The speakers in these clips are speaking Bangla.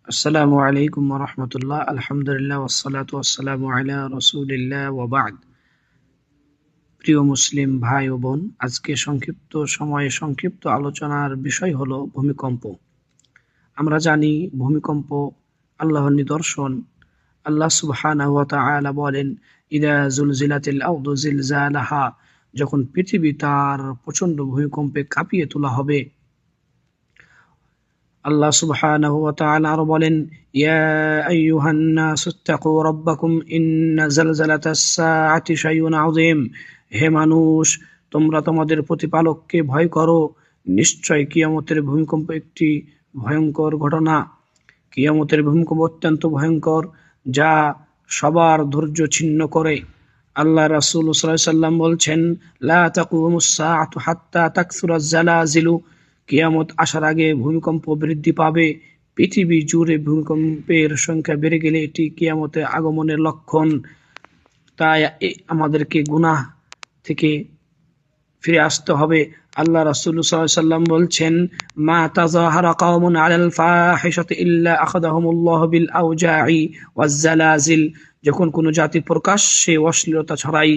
আসসালামু আলাইকুম ওয়া রাহমাতুল্লাহ। আলহামদুলিল্লাহ ওয়াসসালাতু ওয়াসসালামু আলা রাসূলিল্লাহ ওয়া বা'দ। প্রিয় মুসলিম ভাই ও বোন, আজকে সংক্ষিপ্ত আলোচনার বিষয় হলো ভূমিকম্প। আমরা জানি ভূমিকম্প আল্লাহর নিদর্শন। আল্লাহ সুবহানাহু ওয়া তাআলা বলেন, ইযা যুলজিলাতিল আরদু জিলজালাহা, যখন পৃথিবী তার প্রচণ্ড ভূমিকম্পে কাঁপিয়ে তোলা হবে। আল্লাহ সুবহানাহু ওয়া তাআলা আরো বলেন, ইয়া আইয়ুহান নাসু ইত্তাকু রাব্বাকুম ইন্না জালজালাতাস সাআতি শাইউন আযীম। হে মানুষ, তোমরা তোমাদের প্রতিপালককে ভয় করো। নিশ্চয় কিয়ামতের ভূমিকম্প একটি ভয়ঙ্কর ঘটনা। কিয়ামতের ভূমিকম্প অত্যন্ত ভয়ঙ্কর, যা সবার ধৈর্য ছিন্ন করে। আল্লাহ রাসূল সাল্লাল্লাহু আলাইহি ওয়াসাল্লাম বলছেন, লা তাকুমুস সাআতু হাত্তা তাকসুরাজ জালাজিলু। কিয়ামত আসার আগে ভূমিকম্প বৃদ্ধি পাবে। পৃথিবী জুড়ে ভূমিকম্পের সংখ্যা বেড়ে গেলে এটি কিয়ামতের আগমনের লক্ষণ। তাই আমাদেরকে গুনাহ থেকে ফিরে আসতে হবে। আল্লাহ রাসূল সাল্লাল্লাহু আলাইহি ওয়াসাল্লাম বলছেন, মা তাযাহারা কওমুন আলাল ফাহিশাতি ইল্লা আখাযাহুমুল্লাহু বিল আওজাই ওয়াজ জালাজিল। যখন কোনো জাতি প্রকাশ্যে অশ্লীলতা ছড়ায়,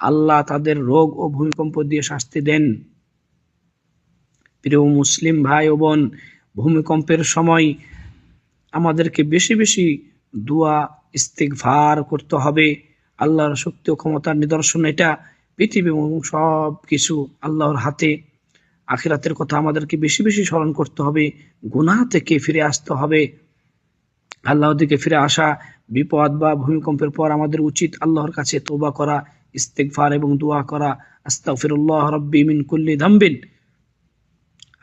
আল্লাহ তাদের রোগ ও ভূমিকম্প দিয়ে শাস্তি দেন। প্রিয় মুসলিম ভাই ও বোন, ভূমিকম্পের সময় আমাদেরকে বেশি বেশি দোয়া ইস্তিগফার করতে হবে। আল্লাহর শক্তি ও ক্ষমতার নিদর্শন এটা। পৃথিবী এবং সব কিছু আল্লাহর হাতে। আখিরাতের কথা আমাদেরকে বেশি বেশি স্মরণ করতে হবে। গুনাহ থেকে ফিরে আসতে হবে। আল্লাহর দিকে ফিরে আসা। বিপদ বা ভূমিকম্পের পর আমাদের উচিত আল্লাহর কাছে তওবা করা, ইস্তিগফার এবং দোয়া করা। আস্তাগফিরুল্লাহ রাব্বি মিন কুল্লি যামবিন।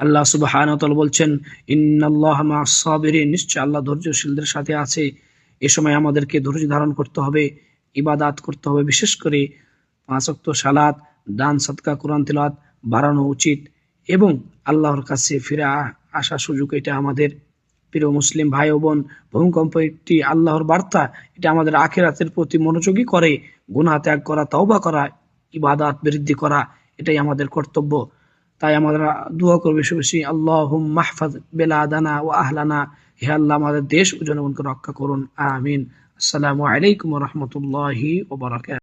আল্লাহ সুবহানাহু ওয়া তাআলা বলছেন, ইন্নাল্লাহা মা'আস সাবিরিন। নিশ্চয় আল্লাহ ধৈর্যশীলদের সাথে আছে। এ সময় আমাদেরকে ধৈর্য ধারণ করতে হবে, ইবাদত করতে হবে। বিশেষ করে 5 ওয়াক্ত সালাত, দান, সদকা, কোরআন তিলাওয়াত বাড়ানো উচিত এবং আল্লাহর কাছে ফিরে আসার সুযোগ এটা আমাদের। প্রিয় মুসলিম ভাই ও বোন, ভূমিকম্প একটি আল্লাহর বার্তা। এটা আমাদের আখিরাতের প্রতি মনোযোগী করে। গুনাহ ত্যাগ করা, তওবা করা, ইবাদত বৃদ্ধি করা, এটাই আমাদের কর্তব্য। তাই আমরা দোয়া করব বেশি বেশি, আল্লাহুম্মা ইহফাজ বিলাদানা ওয়া আহলানা। হে আল্লাহ, আমাদের দেশ ও জনগণকে রক্ষা করুন। আমিন। আসসালামু আলাইকুম ওয়া রাহমাতুল্লাহি ওয়া বারাকাতুহু।